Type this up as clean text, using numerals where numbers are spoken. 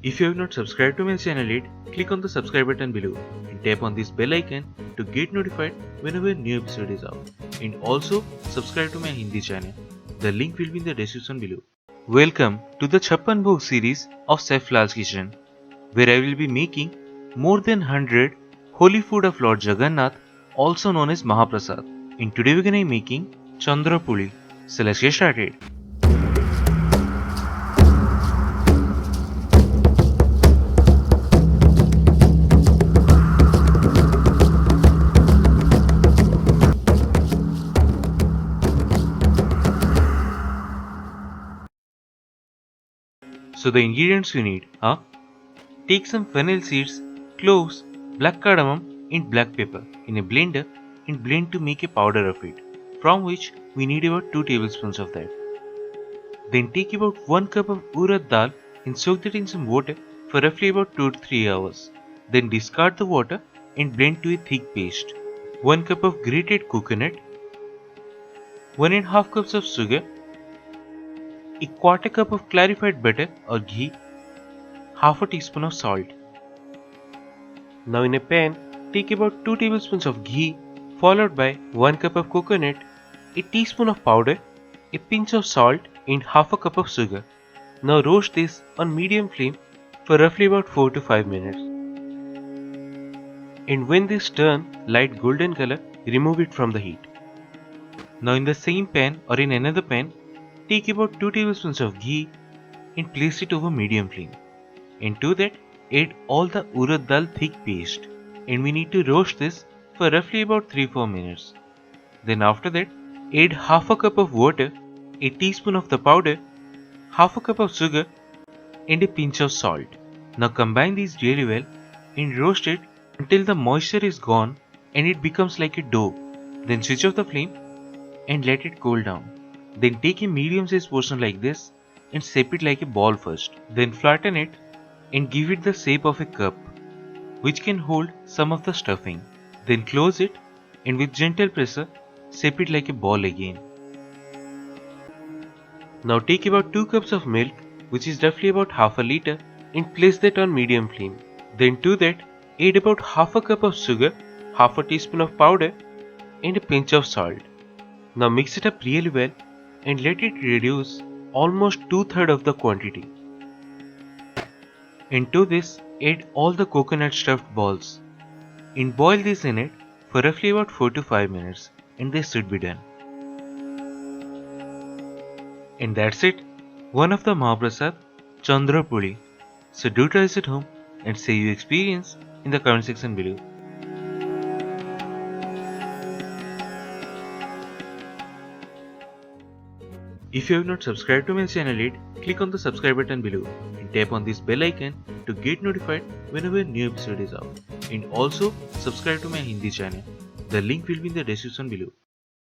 If you have not subscribed to my channel yet, click on the subscribe button below and tap on this bell icon to get notified whenever a new episode is out. And also subscribe to my Hindi channel. The link will be in the description below. Welcome to the CHAPPAN BHOG series of Chef Lall's kitchen, where I will be making more than 100 holy food of Lord Jagannath, also known as Mahaprasad. And today we are going to be making Chandrapuli. So let's get started. So the ingredients you need are: take some fennel seeds, cloves, black cardamom and black pepper in a blender and blend to make a powder of it, from which we need about 2 tablespoons of that. Then take about 1 cup of urad dal and soak that in some water for roughly about 2 to 3 hours. Then discard the water and blend to a thick paste. 1 cup of grated coconut, 1.5 cups of sugar, a quarter cup of clarified butter or ghee, half a teaspoon of salt. Now in a pan, take about 2 tablespoons of ghee followed by 1 cup of coconut, a teaspoon of powder, a pinch of salt and half a cup of sugar. Now roast this on medium flame for roughly about 4 to 5 minutes. And when this turn light golden color, remove it from the heat. Now in the same pan or in another pan, take about 2 tablespoons of ghee and place it over medium flame. And to that, add all the urad dal thick paste, and we need to roast this for roughly about 3-4 minutes. Then after that, add half a cup of water, a teaspoon of the powder, half a cup of sugar and a pinch of salt. Now combine these really well and roast it until the moisture is gone and it becomes like a dough. Then switch off the flame and let it cool down. Then take a medium sized portion like this and shape it like a ball first. Then flatten it and give it the shape of a cup, which can hold some of the stuffing. Then close it and with gentle pressure shape it like a ball again. Now take about 2 cups of milk, which is roughly about half a liter, and place that on medium flame. Then to that add about half a cup of sugar, half a teaspoon of powder and a pinch of salt. Now mix it up really well and let it reduce almost 2/3 of the quantity. And to this, add all the coconut stuffed balls and boil this in it for roughly about 4 to 5 minutes, and this should be done. And that's it, one of the Mahaprasad, Chandrapuli. So do try this at home and say your experience in the comment section below. If you have not subscribed to my channel yet, click on the subscribe button below and tap on this bell icon to get notified whenever a new episode is out. And also subscribe to my Hindi channel. The link will be in the description below.